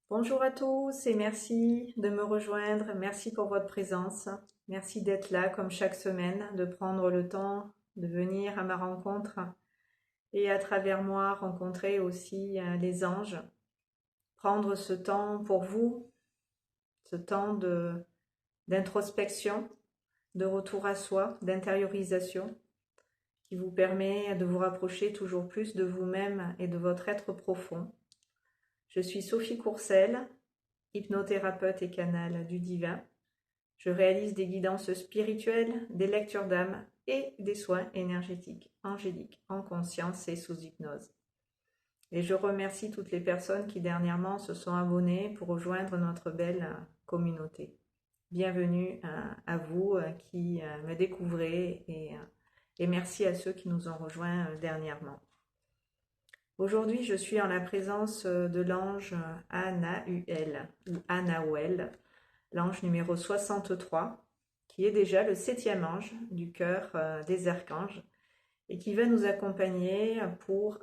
Bonjour à tous et merci de me rejoindre. Merci pour votre présence. Merci d'être là comme chaque semaine, de prendre le temps de venir à ma rencontre et à travers moi rencontrer aussi les anges. Prendre ce temps pour vous, ce temps d'introspection, de retour à soi, d'intériorisation qui vous permet de vous rapprocher toujours plus de vous-même et de votre être profond. Je suis Sophie Courcelles, hypnothérapeute et canal du divin. Je réalise des guidances spirituelles, des lectures d'âme et des soins énergétiques, angéliques, en conscience et sous hypnose. Et je remercie toutes les personnes qui dernièrement se sont abonnées pour rejoindre notre belle communauté. Bienvenue à vous qui me découvrez et merci à ceux qui nous ont rejoints dernièrement. Aujourd'hui, je suis en la présence de l'ange Anahuel, ou Anahuel, l'ange numéro 63, qui est déjà le 7e ange du cœur des archanges et qui va nous accompagner pour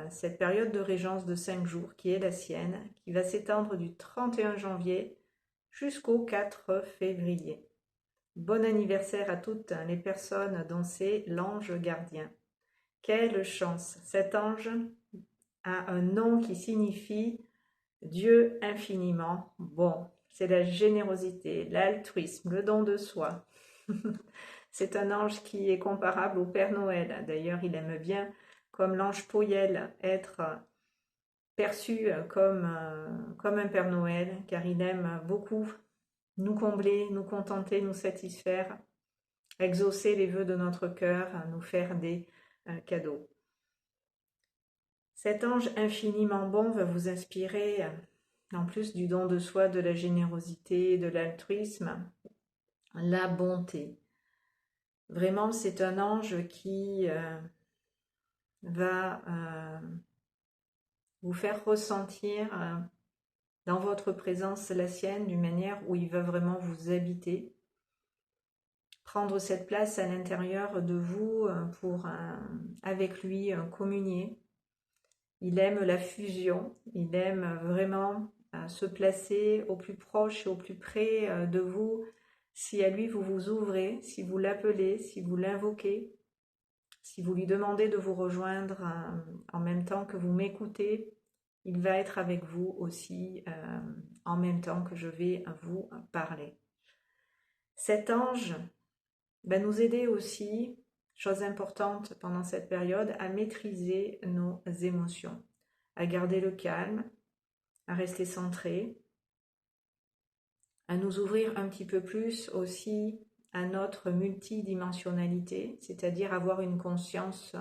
cette période de régence de 5 jours qui est la sienne, qui va s'étendre du 31 janvier jusqu'au 4 février. Bon anniversaire à toutes les personnes dont c'est l'ange gardien. Quelle chance! Cet ange a un nom qui signifie Dieu infiniment bon. C'est la générosité, l'altruisme, le don de soi. C'est un ange qui est comparable au Père Noël. D'ailleurs, il aime bien, comme l'ange Poyel, être perçu comme un Père Noël, car il aime beaucoup nous combler, nous contenter, nous satisfaire, exaucer les vœux de notre cœur, nous faire des cadeaux. Cet ange infiniment bon va vous inspirer, en plus du don de soi, de la générosité, de l'altruisme, la bonté. Vraiment, c'est un ange qui va vous faire ressentir dans votre présence la sienne d'une manière où il va vraiment vous habiter. Prendre cette place à l'intérieur de vous pour, avec lui, communier. Il aime la fusion, il aime vraiment se placer au plus proche et au plus près de vous. Si à lui vous vous ouvrez, si vous l'appelez, si vous l'invoquez, si vous lui demandez de vous rejoindre en même temps que vous m'écoutez, il va être avec vous aussi en même temps que je vais vous parler. Cet ange va nous aider aussi, chose importante pendant cette période, à maîtriser nos émotions, à garder le calme, à rester centré, à nous ouvrir un petit peu plus aussi à notre multidimensionnalité, c'est-à-dire avoir une conscience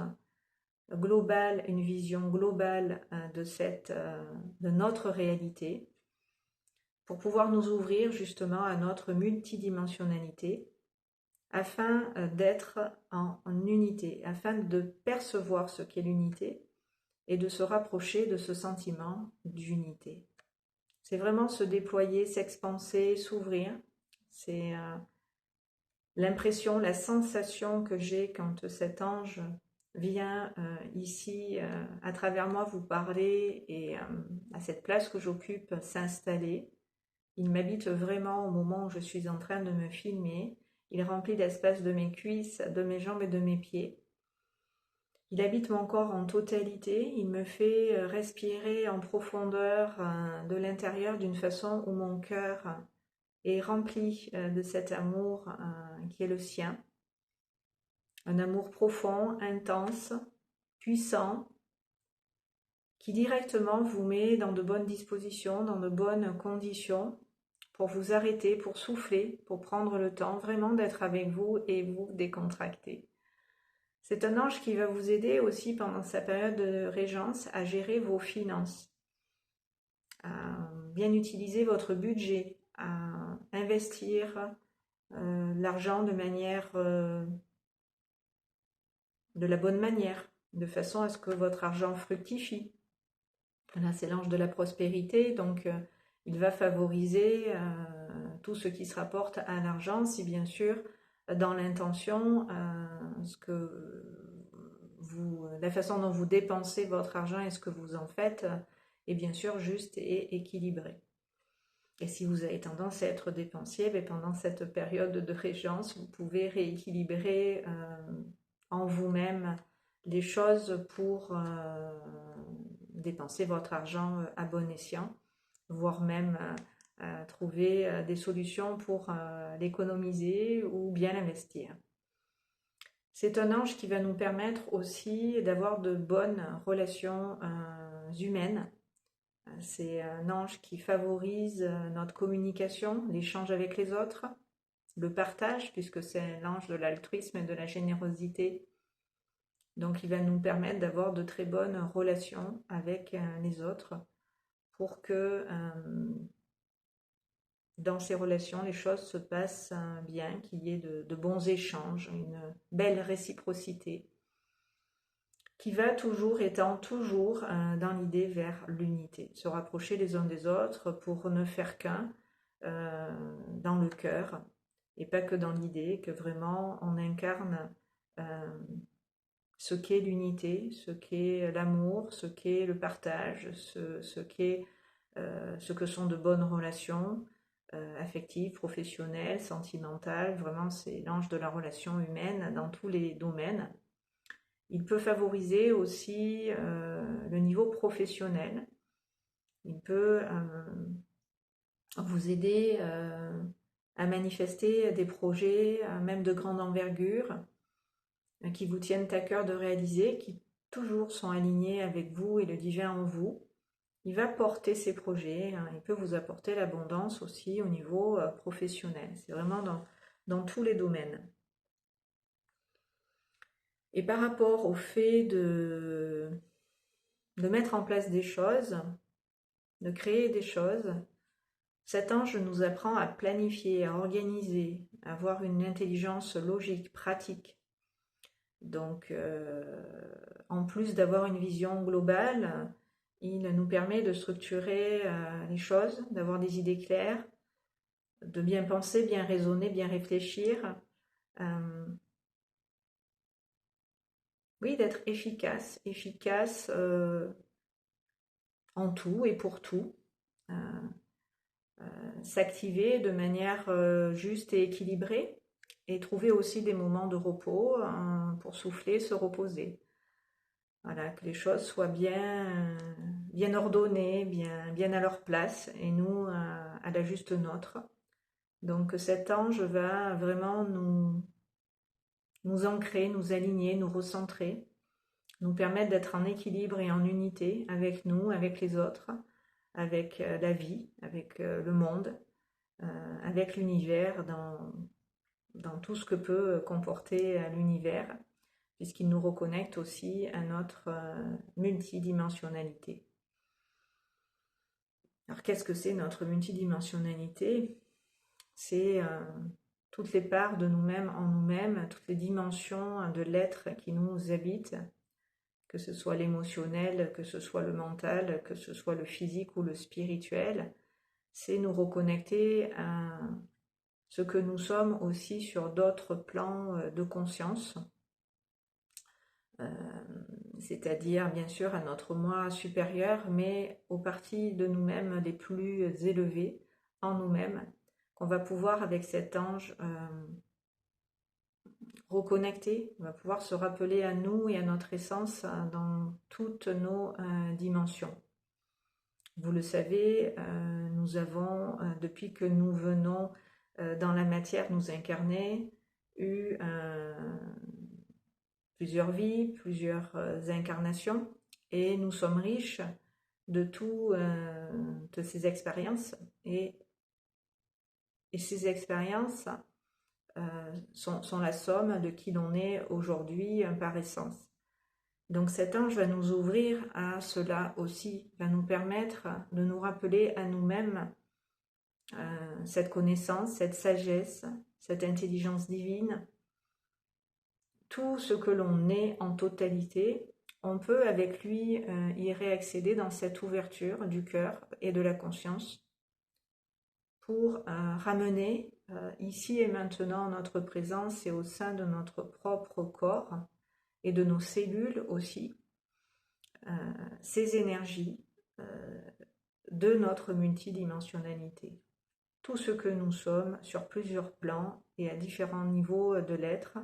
globale, une vision globale de notre réalité, pour pouvoir nous ouvrir justement à notre multidimensionnalité, afin d'être en unité, afin de percevoir ce qu'est l'unité et de se rapprocher de ce sentiment d'unité. C'est vraiment se déployer, s'expanser, s'ouvrir. C'est l'impression, la sensation que j'ai quand cet ange vient ici à travers moi vous parler et à cette place que j'occupe s'installer. Il m'habite vraiment au moment où je suis en train de me filmer. Il remplit l'espace de mes cuisses, de mes jambes et de mes pieds. Il habite mon corps en totalité, il me fait respirer en profondeur de l'intérieur d'une façon où mon cœur est rempli de cet amour qui est le sien. Un amour profond, intense, puissant, qui directement vous met dans de bonnes dispositions, dans de bonnes conditions pour vous arrêter, pour souffler, pour prendre le temps vraiment d'être avec vous et vous décontracter. C'est un ange qui va vous aider aussi pendant sa période de régence à gérer vos finances, à bien utiliser votre budget, à investir l'argent de la bonne manière, de façon à ce que votre argent fructifie. Là, c'est l'ange de la prospérité, donc il va favoriser tout ce qui se rapporte à l'argent, si bien sûr, dans l'intention, la façon dont vous dépensez votre argent et ce que vous en faites et bien sûr juste et équilibré. Et si vous avez tendance à être dépensier, pendant cette période de régence, vous pouvez rééquilibrer en vous-même les choses pour dépenser votre argent à bon escient, voire même trouver des solutions pour l'économiser ou bien l'investir. C'est un ange qui va nous permettre aussi d'avoir de bonnes relations humaines. C'est un ange qui favorise notre communication, l'échange avec les autres, le partage, puisque c'est l'ange de l'altruisme et de la générosité. Donc il va nous permettre d'avoir de très bonnes relations avec les autres pour que dans ces relations, les choses se passent bien, qu'il y ait de bons échanges, une belle réciprocité qui va toujours, étant toujours dans l'idée vers l'unité, se rapprocher les uns des autres pour ne faire qu'un dans le cœur et pas que dans l'idée, que vraiment on incarne ce qu'est l'unité, ce qu'est l'amour, ce qu'est le partage, ce que sont de bonnes relations affectives, professionnelles, sentimentales. Vraiment, c'est l'ange de la relation humaine dans tous les domaines. Il peut favoriser aussi le niveau professionnel. Il peut vous aider à manifester des projets, même de grande envergure, qui vous tiennent à cœur de réaliser, qui toujours sont alignés avec vous et le divin en vous. Il va porter ces projets, il peut vous apporter l'abondance aussi au niveau professionnel. C'est vraiment dans tous les domaines. Et par rapport au fait de mettre en place des choses, de créer des choses, cet ange nous apprend à planifier, à organiser, à avoir une intelligence logique, pratique. Donc, en plus d'avoir une vision globale, il nous permet de structurer les choses, d'avoir des idées claires, de bien penser, bien raisonner, bien réfléchir. Oui, d'être efficace en tout et pour tout. S'activer de manière juste et équilibrée et trouver aussi des moments de repos pour souffler, se reposer. Voilà, que les choses soient bien ordonnées, bien à leur place et nous à la juste nôtre. Donc cet ange va vraiment nous ancrer, nous aligner, nous recentrer, nous permettre d'être en équilibre et en unité avec nous, avec les autres, avec la vie, avec le monde, avec l'univers, dans tout ce que peut comporter l'univers, puisqu'il nous reconnecte aussi à notre multidimensionnalité. Alors qu'est-ce que c'est notre multidimensionnalité? C'est toutes les parts de nous-mêmes en nous-mêmes, toutes les dimensions de l'être qui nous habitent, que ce soit l'émotionnel, que ce soit le mental, que ce soit le physique ou le spirituel. C'est nous reconnecter à ce que nous sommes aussi sur d'autres plans de conscience, c'est-à-dire bien sûr à notre moi supérieur, mais aux parties de nous-mêmes les plus élevées en nous-mêmes, qu'on va pouvoir avec cet ange reconnecter, on va pouvoir se rappeler à nous et à notre essence dans toutes nos dimensions. Vous le savez, nous avons, depuis que nous venons dans la matière nous incarner, eu plusieurs vies, plusieurs incarnations, et nous sommes riches de de ces expériences, et ces expériences sont la somme de qui l'on est aujourd'hui par essence. Donc cet ange va nous ouvrir à cela aussi, va nous permettre de nous rappeler à nous-mêmes cette connaissance, cette sagesse, cette intelligence divine, tout ce que l'on est en totalité. On peut avec lui y réaccéder dans cette ouverture du cœur et de la conscience pour ramener ici et maintenant notre présence et au sein de notre propre corps et de nos cellules aussi, ces énergies de notre multidimensionnalité. Tout ce que nous sommes sur plusieurs plans et à différents niveaux de l'être,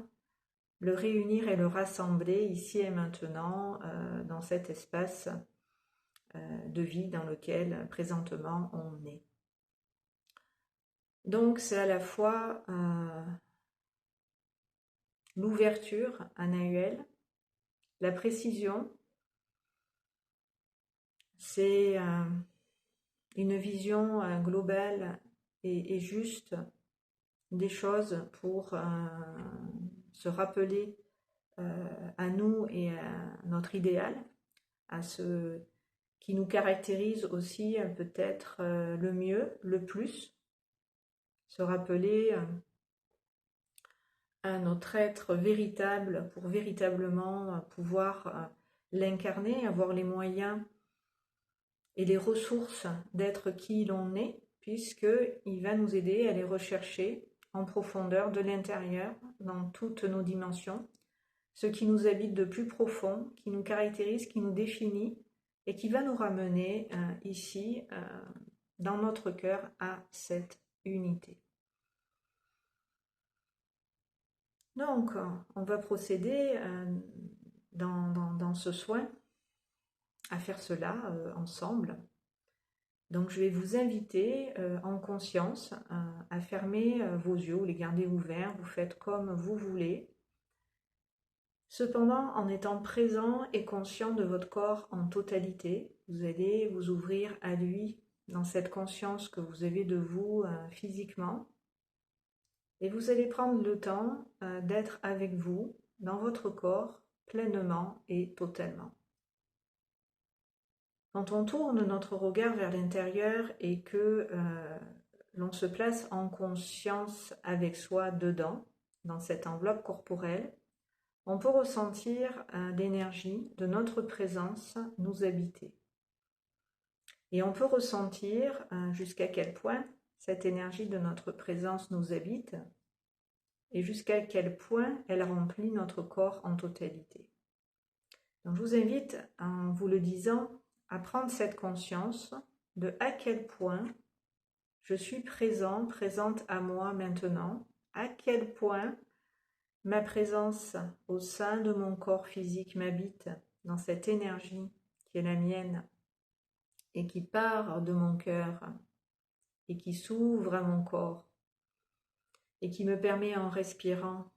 le réunir et le rassembler ici et maintenant dans cet espace de vie dans lequel présentement on est. Donc c'est à la fois l'ouverture annuelle, la précision, c'est une vision globale et juste des choses pour se rappeler à nous et à notre idéal, à ce qui nous caractérise aussi peut-être le mieux, le plus, se rappeler à notre être véritable pour véritablement pouvoir l'incarner, avoir les moyens et les ressources d'être qui l'on est, puisqu'il va nous aider à les rechercher en profondeur de l'intérieur, dans toutes nos dimensions, ce qui nous habite de plus profond, qui nous caractérise, qui nous définit, et qui va nous ramener ici, dans notre cœur, à cette unité. Donc, on va procéder dans ce soin à faire cela ensemble. Donc, je vais vous inviter en conscience à fermer vos yeux ou les garder ouverts. Vous faites comme vous voulez. Cependant, en étant présent et conscient de votre corps en totalité, vous allez vous ouvrir à lui dans cette conscience que vous avez de vous physiquement. Et vous allez prendre le temps d'être avec vous, dans votre corps, pleinement et totalement. Quand on tourne notre regard vers l'intérieur et que l'on se place en conscience avec soi dedans, dans cette enveloppe corporelle, on peut ressentir l'énergie de notre présence nous habiter. Et on peut ressentir jusqu'à quel point cette énergie de notre présence nous habite et jusqu'à quel point elle remplit notre corps en totalité. Donc je vous invite, en vous le disant, à prendre cette conscience de à quel point je suis présent, présente à moi maintenant, à quel point ma présence au sein de mon corps physique m'habite dans cette énergie qui est la mienne et qui part de mon cœur et qui s'ouvre à mon corps et qui me permet en respirant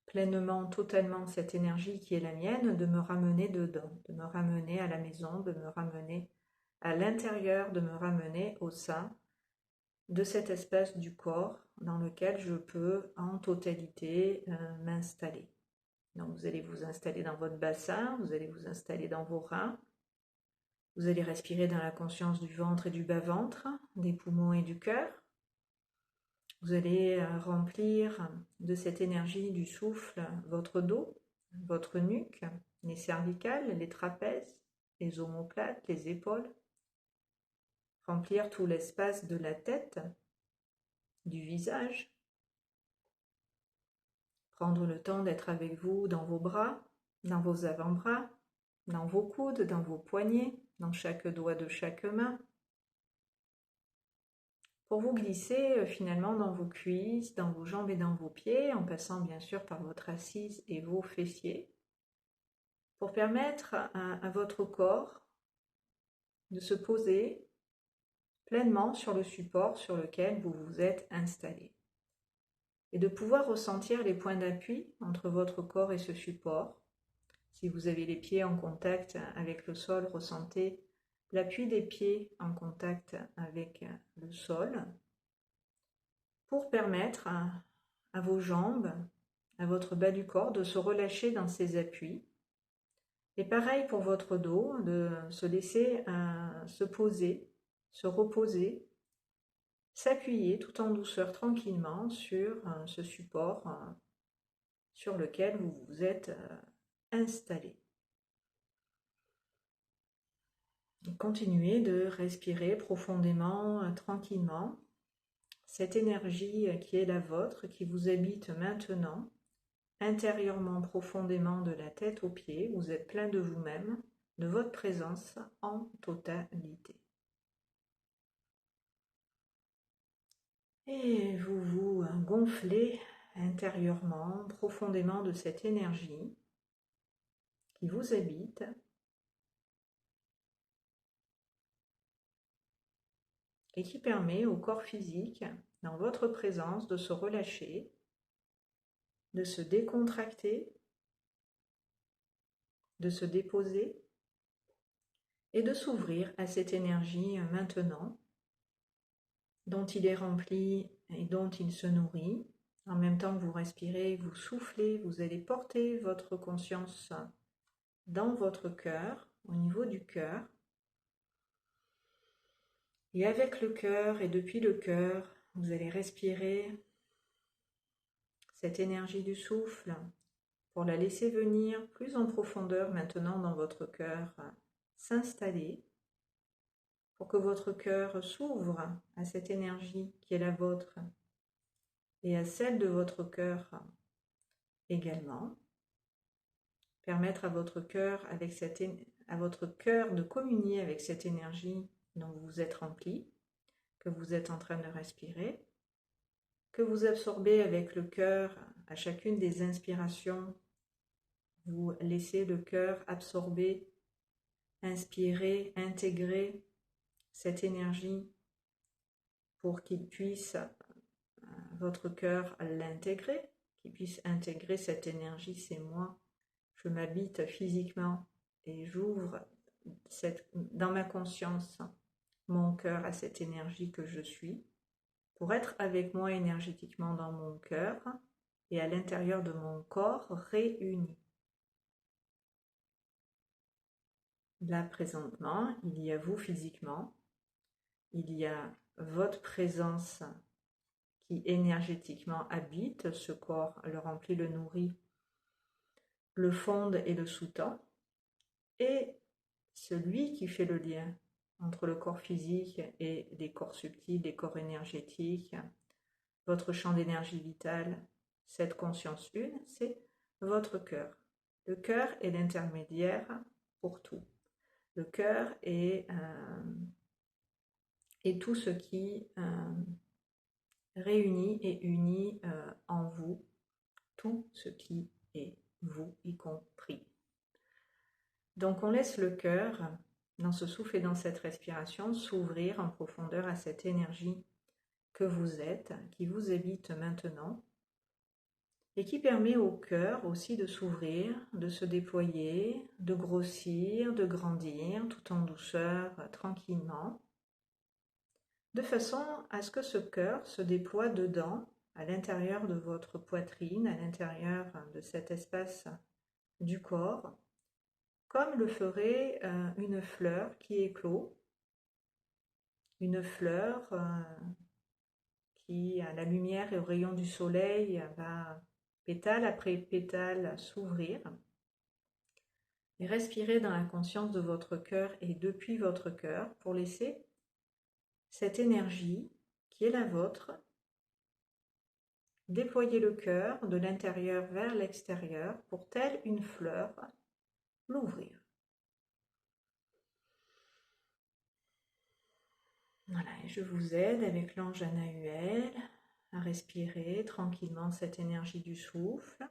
pleinement, totalement cette énergie qui est la mienne de me ramener dedans, de me ramener à la maison, de me ramener à l'intérieur, de me ramener au sein de cet espace du corps dans lequel je peux en totalité m'installer. Donc vous allez vous installer dans votre bassin, vous allez vous installer dans vos reins, vous allez respirer dans la conscience du ventre et du bas-ventre, des poumons et du cœur. Vous allez remplir de cette énergie du souffle votre dos, votre nuque, les cervicales, les trapèzes, les omoplates, les épaules. Remplir tout l'espace de la tête, du visage. Prendre le temps d'être avec vous dans vos bras, dans vos avant-bras, dans vos coudes, dans vos poignets, dans chaque doigt de chaque main. Pour vous glisser finalement dans vos cuisses, dans vos jambes et dans vos pieds, en passant bien sûr par votre assise et vos fessiers, pour permettre à votre corps de se poser pleinement sur le support sur lequel vous vous êtes installé. Et de pouvoir ressentir les points d'appui entre votre corps et ce support. Si vous avez les pieds en contact avec le sol, ressentez l'appui des pieds en contact avec le sol pour permettre à vos jambes, à votre bas du corps de se relâcher dans ces appuis. Et pareil pour votre dos, de se laisser se poser, se reposer, s'appuyer tout en douceur tranquillement sur ce support sur lequel vous vous êtes installé. Continuez de respirer profondément, tranquillement. Cette énergie qui est la vôtre, qui vous habite maintenant, intérieurement, profondément de la tête aux pieds, vous êtes plein de vous-même, de votre présence en totalité. Et vous vous gonflez intérieurement, profondément de cette énergie qui vous habite et qui permet au corps physique, dans votre présence, de se relâcher, de se décontracter, de se déposer et de s'ouvrir à cette énergie maintenant, dont il est rempli et dont il se nourrit. En même temps que vous respirez, vous soufflez, vous allez porter votre conscience dans votre cœur, au niveau du cœur. Et avec le cœur et depuis le cœur, vous allez respirer cette énergie du souffle pour la laisser venir plus en profondeur maintenant dans votre cœur, s'installer, pour que votre cœur s'ouvre à cette énergie qui est la vôtre et à celle de votre cœur également. Permettre à votre cœur de communier avec cette énergie dont vous êtes rempli, que vous êtes en train de respirer, que vous absorbez avec le cœur à chacune des inspirations. Vous laissez le cœur absorber, inspirer, intégrer cette énergie pour qu'il puisse, votre cœur l'intégrer, qu'il puisse intégrer cette énergie, c'est moi. Je m'habite physiquement et j'ouvre dans ma conscience mon cœur à cette énergie que je suis, pour être avec moi énergétiquement dans mon cœur et à l'intérieur de mon corps réunis. Là, présentement, il y a vous physiquement, il y a votre présence qui énergétiquement habite ce corps, le remplit, le nourrit, le fonde et le sous-tend, et celui qui fait le lien entre le corps physique et les corps subtils, les corps énergétiques, votre champ d'énergie vitale, cette conscience une, c'est votre cœur. Le cœur est l'intermédiaire pour tout. Le cœur est tout ce qui réunit et unit en vous tout ce qui est vous y compris. Donc on laisse le cœur, dans ce souffle et dans cette respiration, s'ouvrir en profondeur à cette énergie que vous êtes, qui vous habite maintenant, et qui permet au cœur aussi de s'ouvrir, de se déployer, de grossir, de grandir, tout en douceur, tranquillement, de façon à ce que ce cœur se déploie dedans, à l'intérieur de votre poitrine, à l'intérieur de cet espace du corps, comme le ferait une fleur qui éclot, une fleur qui, à la lumière et au rayon du soleil, va pétale après pétale s'ouvrir. Et respirez dans la conscience de votre cœur et depuis votre cœur pour laisser cette énergie qui est la vôtre déployer le cœur de l'intérieur vers l'extérieur pour, telle une fleur, l'ouvrir. Voilà, et je vous aide avec l'ange Anahuel à respirer tranquillement cette énergie du souffle,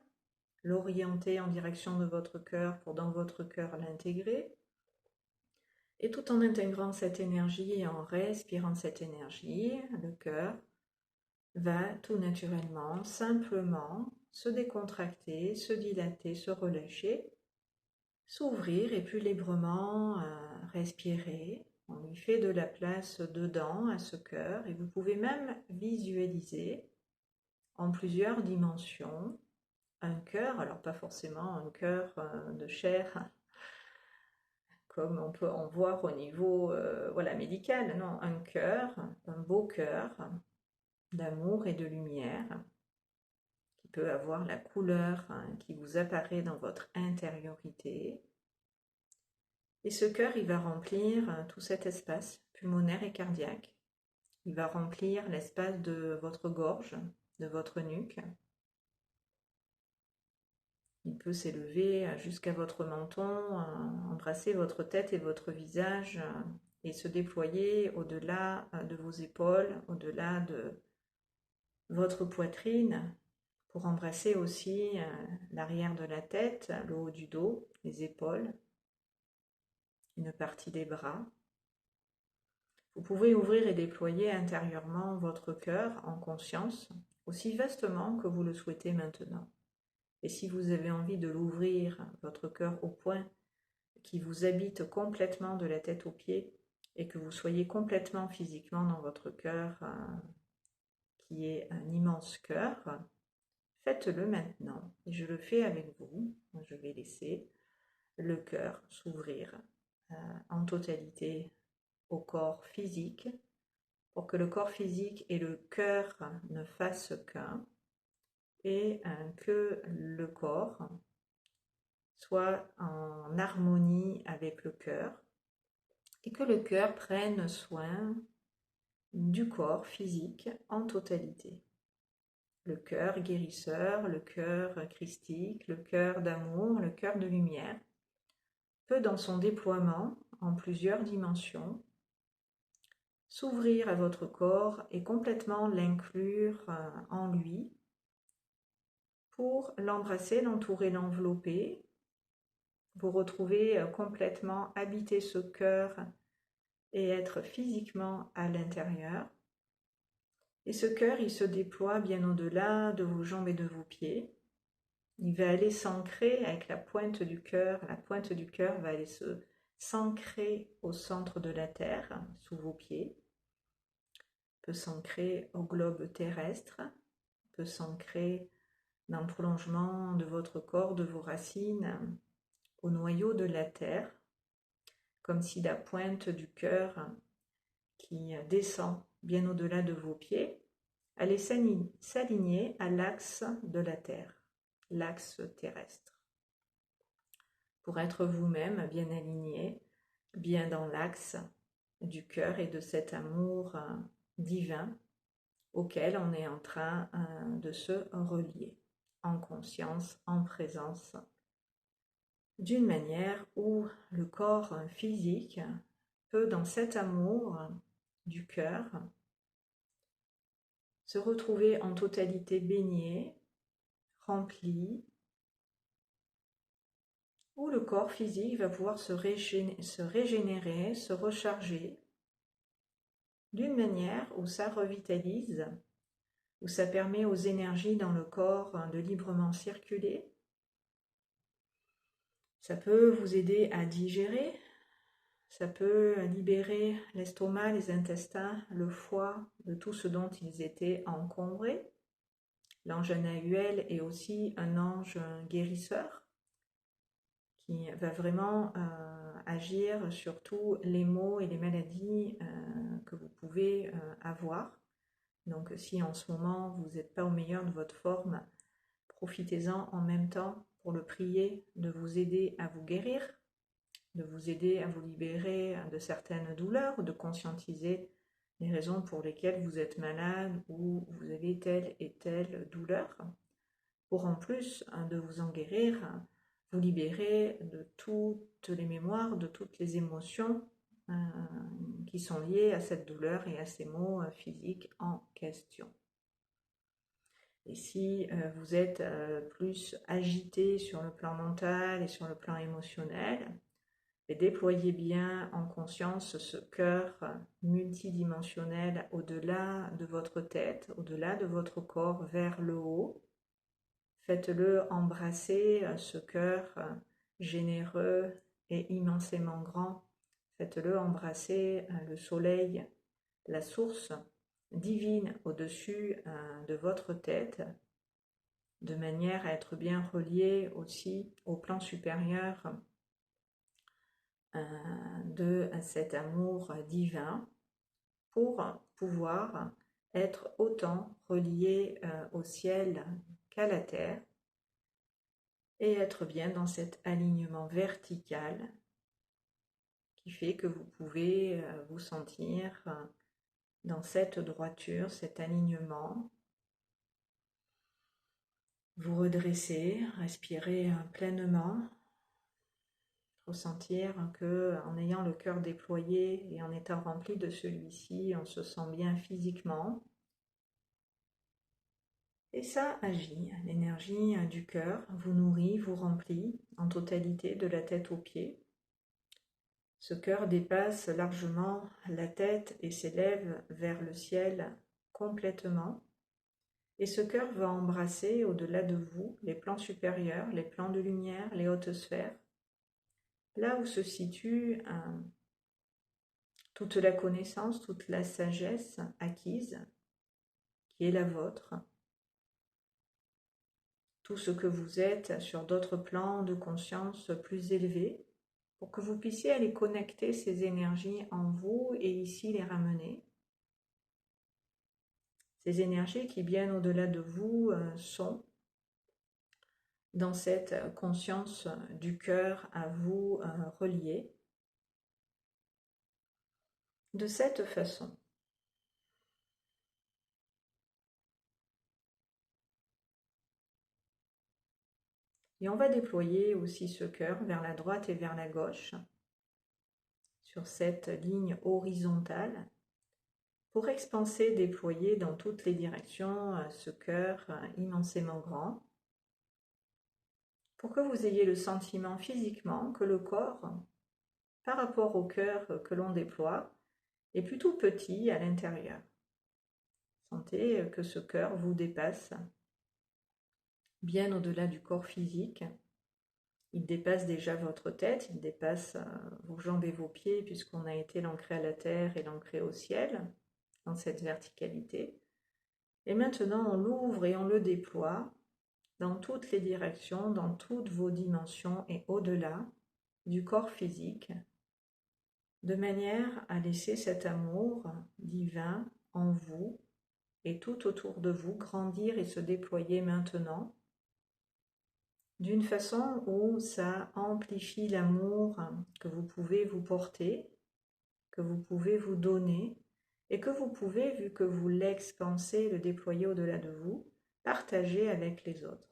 l'orienter en direction de votre cœur pour dans votre cœur l'intégrer. Et tout en intégrant cette énergie et en respirant cette énergie, le cœur va tout naturellement, simplement se décontracter, se dilater, se relâcher, s'ouvrir et plus librement respirer. On lui fait de la place dedans à ce cœur et vous pouvez même visualiser en plusieurs dimensions un cœur, alors pas forcément un cœur de chair comme on peut en voir au niveau médical, non, un cœur, un beau cœur d'amour et de lumière qui peut avoir la couleur qui vous apparaît dans votre intériorité. Et ce cœur, il va remplir tout cet espace pulmonaire et cardiaque. Il va remplir l'espace de votre gorge, de votre nuque. Il peut s'élever jusqu'à votre menton, embrasser votre tête et votre visage et se déployer au-delà de vos épaules, au-delà de votre poitrine, pour embrasser aussi l'arrière de la tête, le haut du dos, les épaules, une partie des bras. Vous pouvez ouvrir et déployer intérieurement votre cœur en conscience, aussi vastement que vous le souhaitez maintenant. Et si vous avez envie de l'ouvrir, votre cœur au point qui vous habite complètement de la tête aux pieds et que vous soyez complètement physiquement dans votre cœur, qui est un immense cœur, faites-le maintenant. Et je le fais avec vous. Je vais laisser le cœur s'ouvrir en totalité au corps physique pour que le corps physique et le cœur ne fassent qu'un et que le corps soit en harmonie avec le cœur et que le cœur prenne soin du corps physique en totalité. Le cœur guérisseur, le cœur christique, le cœur d'amour, le cœur de lumière peut dans son déploiement en plusieurs dimensions s'ouvrir à votre corps et complètement l'inclure en lui pour l'embrasser, l'entourer, l'envelopper. Vous retrouvez complètement habiter ce cœur et être physiquement à l'intérieur. Et ce cœur, il se déploie bien au-delà de vos jambes et de vos pieds. Il va aller s'ancrer avec la pointe du cœur. La pointe du cœur va aller s'ancrer au centre de la terre, sous vos pieds. Peut s'ancrer au globe terrestre, peut s'ancrer dans le prolongement de votre corps, de vos racines, au noyau de la terre, comme si la pointe du cœur qui descend bien au-delà de vos pieds allait s'aligner à l'axe de la terre, l'axe terrestre, pour être vous-même bien aligné, bien dans l'axe du cœur et de cet amour divin auquel on est en train de se relier en conscience, en présence, d'une manière où le corps physique peut, dans cet amour du cœur, se retrouver en totalité baigné, rempli, où le corps physique va pouvoir se régénérer, se recharger, d'une manière où ça revitalise, où ça permet aux énergies dans le corps de librement circuler. Ça peut vous aider à digérer, ça peut libérer l'estomac, les intestins, le foie de tout ce dont ils étaient encombrés. L'ange Anahuel est aussi un ange guérisseur qui va vraiment agir sur tous les maux et les maladies que vous pouvez avoir. Donc si en ce moment vous n'êtes pas au meilleur de votre forme, profitez-en en même temps pour le prier de vous aider à vous guérir, de vous aider à vous libérer de certaines douleurs, ou de conscientiser les raisons pour lesquelles vous êtes malade ou vous avez telle et telle douleur, pour en plus de vous en guérir, vous libérer de toutes les mémoires, de toutes les émotions qui sont liées à cette douleur et à ces maux physiques en question. Et si vous êtes plus agité sur le plan mental et sur le plan émotionnel, et déployez bien en conscience ce cœur multidimensionnel au-delà de votre tête, au-delà de votre corps, vers le haut. Faites-le embrasser ce cœur généreux et immensément grand. Faites-le embrasser le soleil, la source divine au-dessus de votre tête, de manière à être bien relié aussi au plan supérieur de cet amour divin pour pouvoir être autant relié au ciel qu'à la terre et être bien dans cet alignement vertical qui fait que vous pouvez vous sentir dans cette droiture, cet alignement, vous redresser, respirer pleinement, ressentir que en ayant le cœur déployé et en étant rempli de celui-ci, on se sent bien physiquement. Et ça agit, l'énergie du cœur vous nourrit, vous remplit en totalité de la tête aux pieds. Ce cœur dépasse largement la tête et s'élève vers le ciel complètement. Et ce cœur va embrasser au-delà de vous les plans supérieurs, les plans de lumière, les hautes sphères, là où se situe toute la connaissance, toute la sagesse acquise, qui est la vôtre. Tout ce que vous êtes sur d'autres plans de conscience plus élevés, pour que vous puissiez aller connecter ces énergies en vous et ici les ramener. Ces énergies qui, bien au-delà de vous, sont dans cette conscience du cœur à vous reliée. De cette façon. Et on va déployer aussi ce cœur vers la droite et vers la gauche, sur cette ligne horizontale, pour expanser, déployer dans toutes les directions ce cœur immensément grand, pour que vous ayez le sentiment physiquement que le corps, par rapport au cœur que l'on déploie, est plutôt petit à l'intérieur. Sentez que ce cœur vous dépasse bien au-delà du corps physique. Il dépasse déjà votre tête, il dépasse vos jambes et vos pieds, puisqu'on a été l'ancré à la terre et l'ancré au ciel, dans cette verticalité. Et maintenant, on l'ouvre et on le déploie dans toutes les directions, dans toutes vos dimensions et au-delà du corps physique, de manière à laisser cet amour divin en vous et tout autour de vous grandir et se déployer maintenant, d'une façon où ça amplifie l'amour que vous pouvez vous porter, que vous pouvez vous donner, et que vous pouvez, vu que vous l'expansez, le déployer au-delà de vous, partager avec les autres.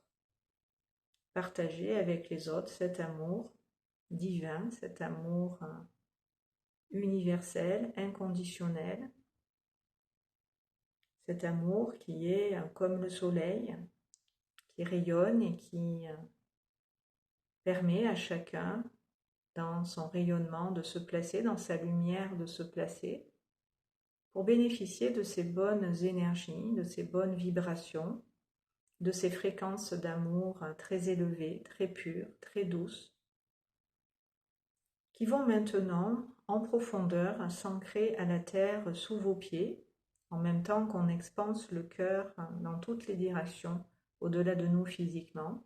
Partager avec les autres cet amour divin, cet amour universel, inconditionnel, cet amour qui est comme le soleil, qui rayonne et qui permet à chacun, dans son rayonnement, de se placer, dans sa lumière, de se placer, pour bénéficier de ces bonnes énergies, de ces bonnes vibrations, de ces fréquences d'amour très élevées, très pures, très douces, qui vont maintenant, en profondeur, s'ancrer à la terre sous vos pieds, en même temps qu'on expanse le cœur dans toutes les directions, au-delà de nous physiquement.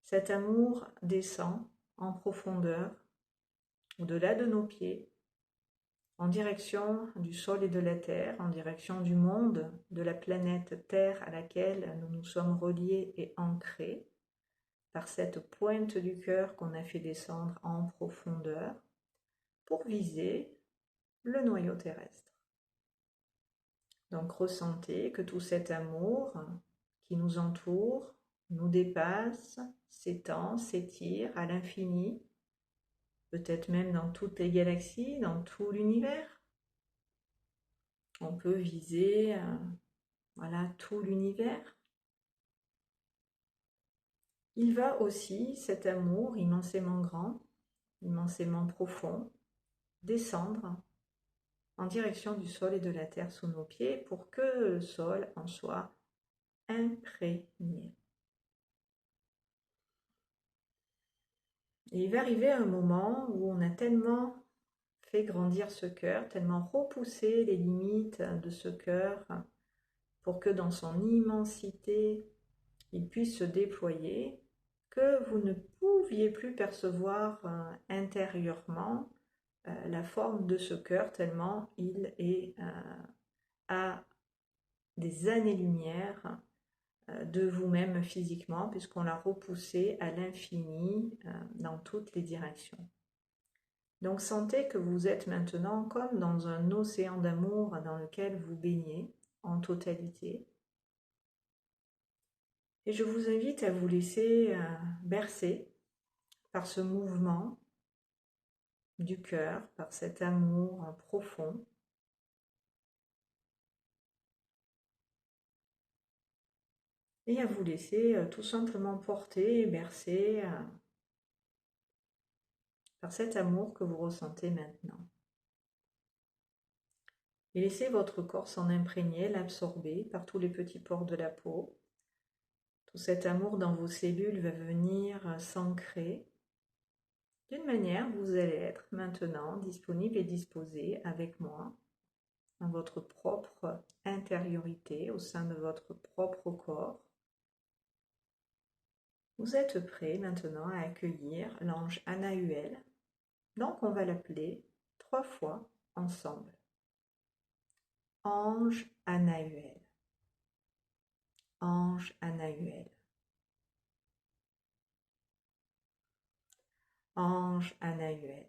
Cet amour descend en profondeur, au-delà de nos pieds, en direction du sol et de la terre, en direction du monde, de la planète Terre à laquelle nous nous sommes reliés et ancrés, par cette pointe du cœur qu'on a fait descendre en profondeur, pour viser le noyau terrestre. Donc ressentez que tout cet amour qui nous entoure, nous dépasse, s'étend, s'étire à l'infini, peut-être même dans toutes les galaxies, dans tout l'univers. On peut viser voilà, tout l'univers. Il va aussi, cet amour immensément grand, immensément profond, descendre en direction du sol et de la terre sous nos pieds pour que le sol en soit imprégné. Et il va arriver un moment où on a tellement fait grandir ce cœur, tellement repoussé les limites de ce cœur pour que dans son immensité, il puisse se déployer, que vous ne pouviez plus percevoir intérieurement la forme de ce cœur, tellement il est à des années-lumière de vous-même physiquement, puisqu'on l'a repoussé à l'infini dans toutes les directions. Donc sentez que vous êtes maintenant comme dans un océan d'amour dans lequel vous baignez en totalité. Et je vous invite à vous laisser bercer par ce mouvement du cœur, par cet amour profond. Et à vous laisser tout simplement porter et bercer par cet amour que vous ressentez maintenant. Et laissez votre corps s'en imprégner, l'absorber par tous les petits pores de la peau. Tout cet amour dans vos cellules va venir s'ancrer. D'une manière, vous allez être maintenant disponible et disposé avec moi dans votre propre intériorité, au sein de votre propre corps. Vous êtes prêt maintenant à accueillir l'ange Anahuel. Donc on va l'appeler 3 fois ensemble. Ange Anahuel. Ange Anahuel. Ange Anahuel.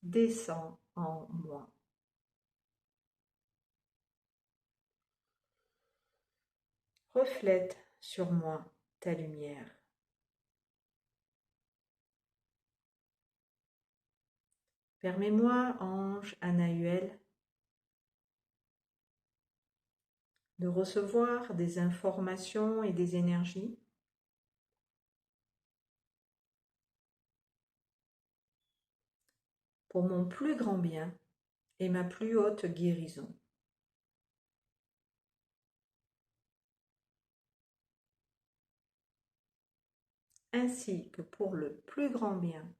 Descends en moi. Reflète sur moi ta lumière. Permets-moi, ange Anahuel, de recevoir des informations et des énergies pour mon plus grand bien et ma plus haute guérison. Ainsi que pour le plus grand bien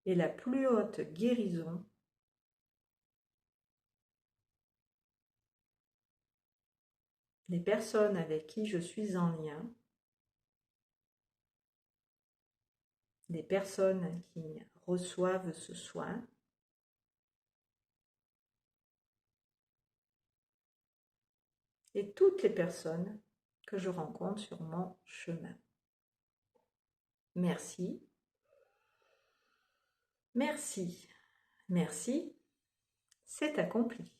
et la plus haute guérison des personnes avec qui je suis en lien, des personnes qui reçoivent ce soin, et toutes les personnes que je rencontre sur mon chemin. Merci, merci, merci, c'est accompli.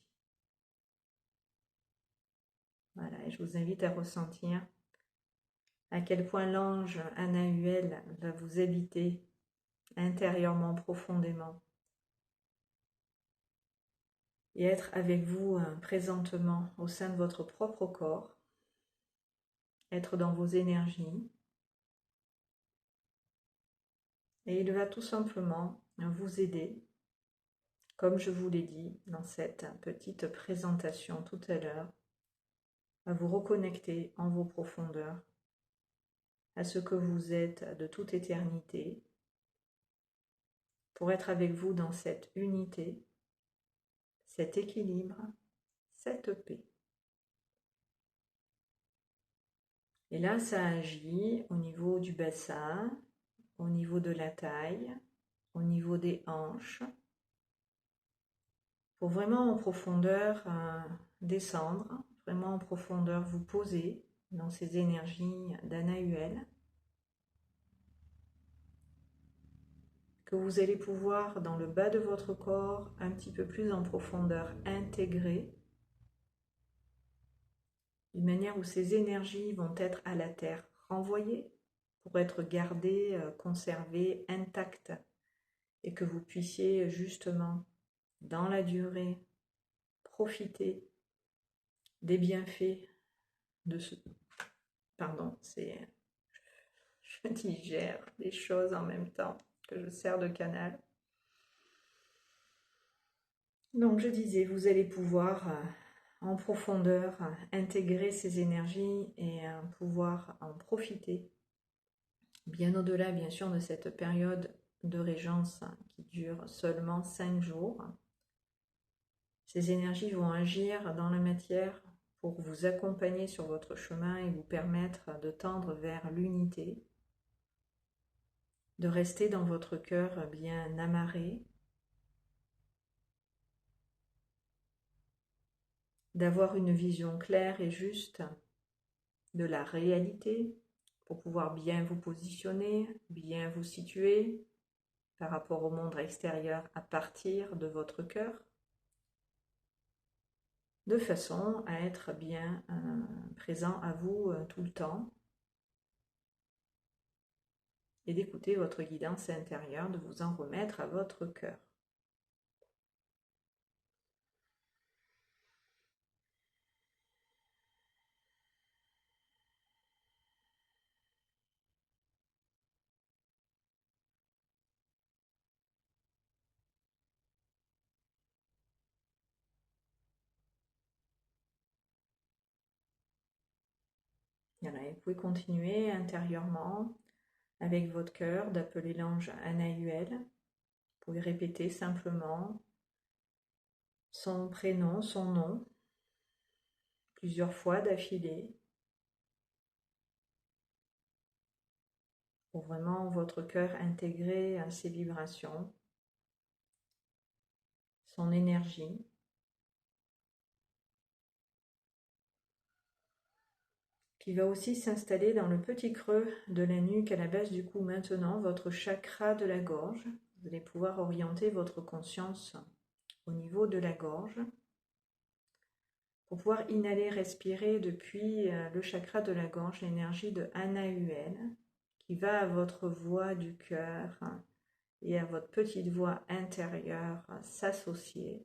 Voilà, et je vous invite à ressentir à quel point l'ange Anahuel va vous habiter intérieurement, profondément, et être avec vous présentement au sein de votre propre corps, être dans vos énergies. Et il va tout simplement vous aider, comme je vous l'ai dit dans cette petite présentation tout à l'heure, à vous reconnecter en vos profondeurs, à ce que vous êtes de toute éternité, pour être avec vous dans cette unité, cet équilibre, cette paix. Et là, ça agit au niveau du bassin, au niveau de la taille, au niveau des hanches, pour vraiment en profondeur descendre, vraiment en profondeur vous poser dans ces énergies d'Anahuel, que vous allez pouvoir dans le bas de votre corps un petit peu plus en profondeur intégrer, d'une manière où ces énergies vont être à la terre renvoyées pour être gardées, conservées, intactes, et que vous puissiez justement dans la durée profiter des bienfaits de ce... Pardon, je digère des choses en même temps que je sers de canal. Donc je disais, vous allez pouvoir en profondeur intégrer ces énergies et pouvoir en profiter bien au-delà bien sûr de cette période de régence qui dure seulement 5 jours. Ces énergies vont agir dans la matière pour vous accompagner sur votre chemin et vous permettre de tendre vers l'unité, de rester dans votre cœur bien amarré, d'avoir une vision claire et juste de la réalité pour pouvoir bien vous positionner, bien vous situer par rapport au monde extérieur à partir de votre cœur. de façon à être bien présent à vous tout le temps et d'écouter votre guidance intérieure, de vous en remettre à votre cœur. Voilà, et vous pouvez continuer intérieurement avec votre cœur d'appeler l'ange Anahuel. Vous pouvez répéter simplement son prénom, son nom, plusieurs fois d'affilée, pour vraiment votre cœur intégrer ses vibrations, son énergie, qui va aussi s'installer dans le petit creux de la nuque à la base du cou. Maintenant, votre chakra de la gorge, vous allez pouvoir orienter votre conscience au niveau de la gorge pour pouvoir inhaler, respirer depuis le chakra de la gorge l'énergie de Anahuel qui va à votre voix du cœur et à votre petite voix intérieure s'associer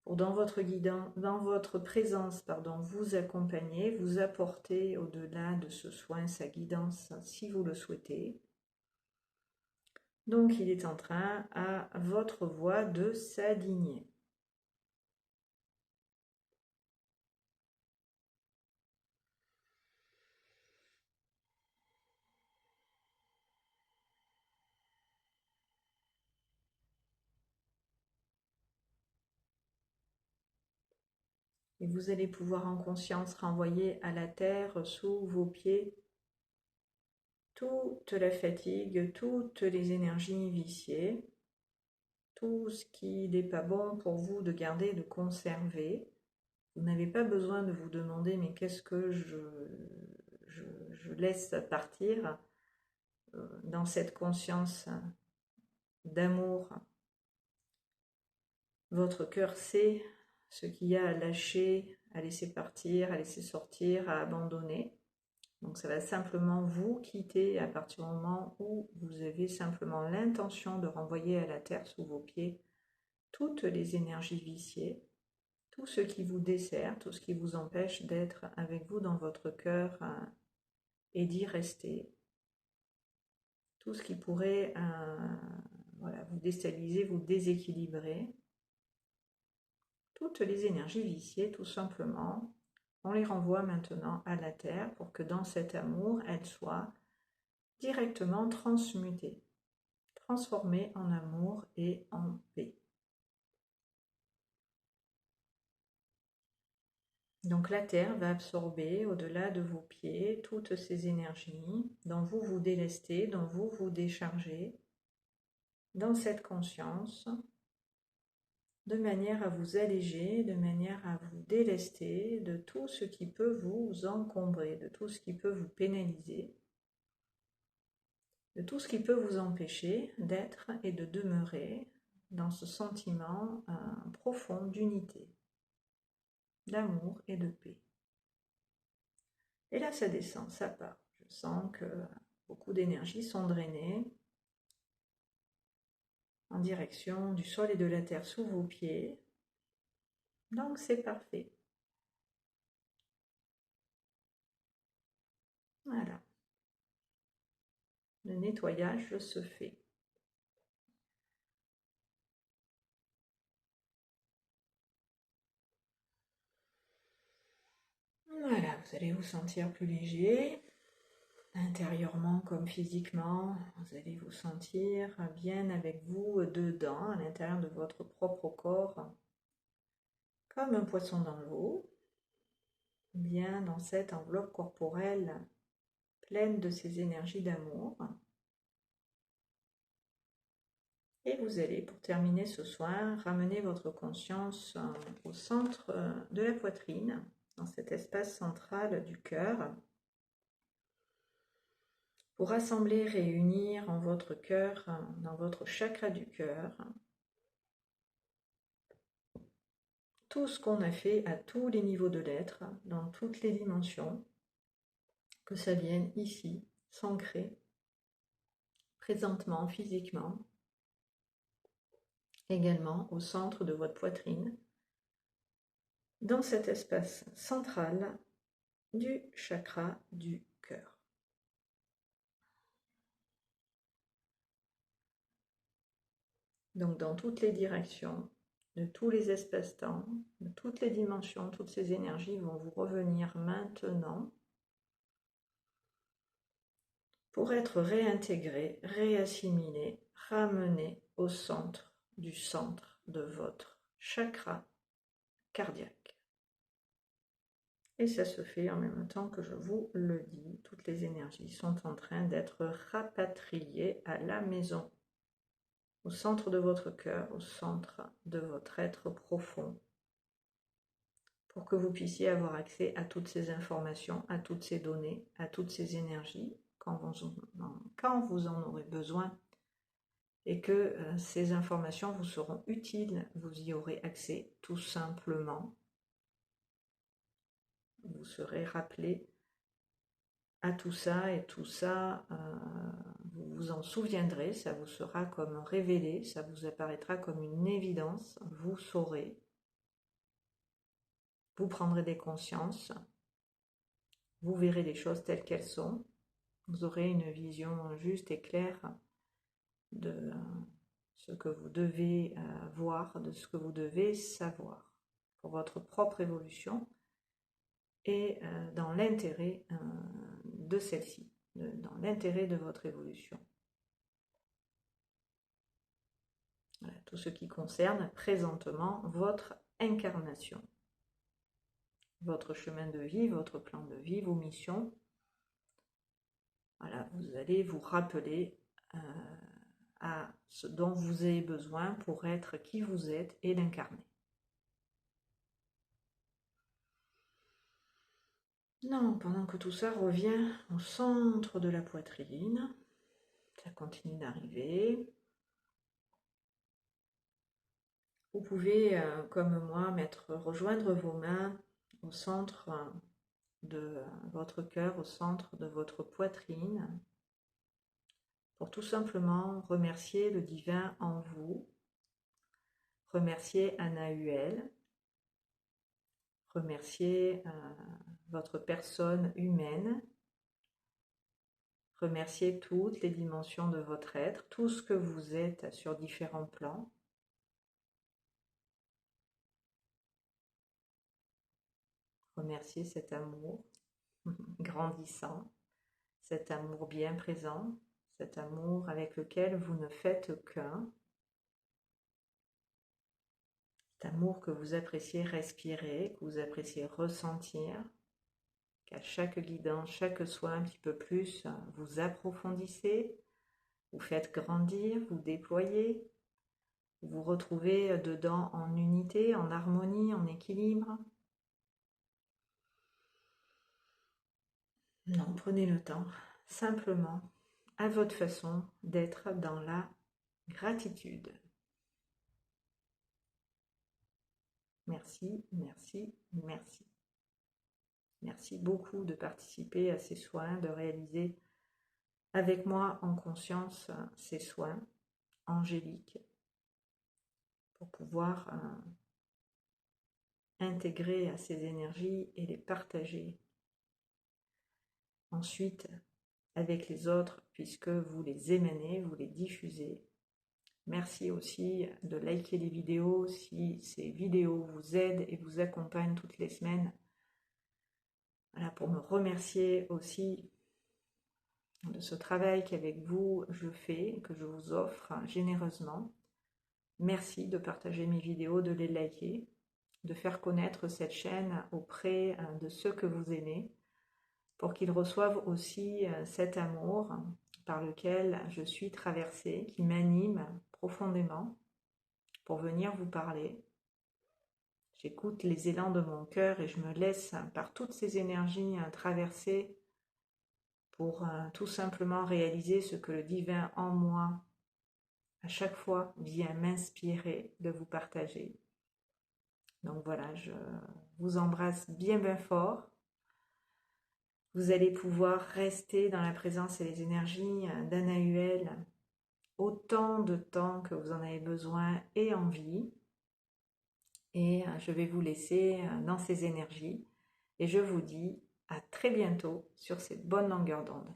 pour dans votre présence, vous accompagner, vous apporter au-delà de ce soin sa guidance si vous le souhaitez. Donc il est en train à votre voix de s'aligner. Et vous allez pouvoir en conscience renvoyer à la terre sous vos pieds toute la fatigue, toutes les énergies viciées, tout ce qui n'est pas bon pour vous de garder, de conserver. Vous n'avez pas besoin de vous demander mais qu'est-ce que je laisse partir dans cette conscience d'amour. Votre cœur sait ce qu'il y a à lâcher, à laisser partir, à laisser sortir, à abandonner. Donc ça va simplement vous quitter à partir du moment où vous avez simplement l'intention de renvoyer à la terre sous vos pieds toutes les énergies viciées, tout ce qui vous dessert, tout ce qui vous empêche d'être avec vous dans votre cœur et d'y rester. Tout ce qui pourrait vous déstabiliser, vous déséquilibrer. Toutes les énergies viciées, tout simplement, on les renvoie maintenant à la terre pour que dans cet amour, elles soient directement transmutées, transformées en amour et en paix. Donc la terre va absorber au-delà de vos pieds toutes ces énergies dont vous vous délestez, dont vous vous déchargez dans cette conscience, de manière à vous alléger, de manière à vous délester de tout ce qui peut vous encombrer, de tout ce qui peut vous pénaliser, de tout ce qui peut vous empêcher d'être et de demeurer dans ce sentiment profond d'unité, d'amour et de paix. Et là, ça descend, ça part. Je sens que beaucoup d'énergies sont drainées en direction du sol et de la terre sous vos pieds. Donc, c'est parfait. Voilà. Le nettoyage se fait. Voilà, vous allez vous sentir plus léger, intérieurement comme physiquement. Vous allez vous sentir bien avec vous dedans, à l'intérieur de votre propre corps, comme un poisson dans l'eau, bien dans cette enveloppe corporelle pleine de ces énergies d'amour. Et vous allez, pour terminer ce soir, ramener votre conscience au centre de la poitrine, dans cet espace central du cœur, pour rassembler, réunir en votre cœur, dans votre chakra du cœur, tout ce qu'on a fait à tous les niveaux de l'être, dans toutes les dimensions, que ça vienne ici, s'ancrer, présentement, physiquement, également au centre de votre poitrine, dans cet espace central du chakra du cœur. Donc dans toutes les directions, de tous les espaces-temps, de toutes les dimensions, toutes ces énergies vont vous revenir maintenant pour être réintégrées, réassimilées, ramenées au centre de votre chakra cardiaque. Et ça se fait en même temps que je vous le dis, toutes les énergies sont en train d'être rapatriées à la maison, au centre de votre cœur, au centre de votre être profond, pour que vous puissiez avoir accès à toutes ces informations, à toutes ces données, à toutes ces énergies, quand vous en aurez besoin, et que ces informations vous seront utiles, vous y aurez accès tout simplement. Vous serez rappelé à tout ça, et tout ça, vous vous en souviendrez, ça vous sera comme révélé, ça vous apparaîtra comme une évidence, vous saurez, vous prendrez des consciences, vous verrez les choses telles qu'elles sont, vous aurez une vision juste et claire de ce que vous devez voir, de ce que vous devez savoir pour votre propre évolution et dans l'intérêt de celle-ci, dans l'intérêt de votre évolution. Voilà, tout ce qui concerne présentement votre incarnation, votre chemin de vie, votre plan de vie, vos missions. Voilà, vous allez vous rappeler à ce dont vous avez besoin pour être qui vous êtes et l'incarner. Non, pendant que tout ça revient au centre de la poitrine, ça continue d'arriver. Vous pouvez, comme moi, rejoindre vos mains au centre de votre cœur, au centre de votre poitrine, pour tout simplement remercier le divin en vous, remercier Anahuel, remercier votre personne humaine, remercier toutes les dimensions de votre être, tout ce que vous êtes sur différents plans. Remercier cet amour grandissant, cet amour bien présent, cet amour avec lequel vous ne faites qu'un, cet amour que vous appréciez respirer, que vous appréciez ressentir, qu'à chaque guidance, chaque soin un petit peu plus, vous approfondissez, vous faites grandir, vous déployez, vous vous retrouvez dedans en unité, en harmonie, en équilibre. Non, prenez le temps, simplement, à votre façon, d'être dans la gratitude. Merci, merci, merci. Merci beaucoup de participer à ces soins, de réaliser avec moi en conscience ces soins angéliques pour pouvoir intégrer à ces énergies et les partager ensuite avec les autres puisque vous les émanez, vous les diffusez. Merci aussi de liker les vidéos si ces vidéos vous aident et vous accompagnent toutes les semaines. Voilà, pour me remercier aussi de ce travail qu'avec vous je fais, que je vous offre généreusement. Merci de partager mes vidéos, de les liker, de faire connaître cette chaîne auprès de ceux que vous aimez, pour qu'ils reçoivent aussi cet amour par lequel je suis traversée, qui m'anime profondément pour venir vous parler. J'écoute les élans de mon cœur et je me laisse par toutes ces énergies traverser pour tout simplement réaliser ce que le divin en moi à chaque fois vient m'inspirer de vous partager. Donc voilà, je vous embrasse bien bien fort. Vous allez pouvoir rester dans la présence et les énergies d'Anahuel autant de temps que vous en avez besoin et envie. Et je vais vous laisser dans ces énergies. Et je vous dis à très bientôt sur cette bonne longueur d'onde.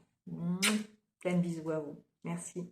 Plein de bisous à vous. Merci.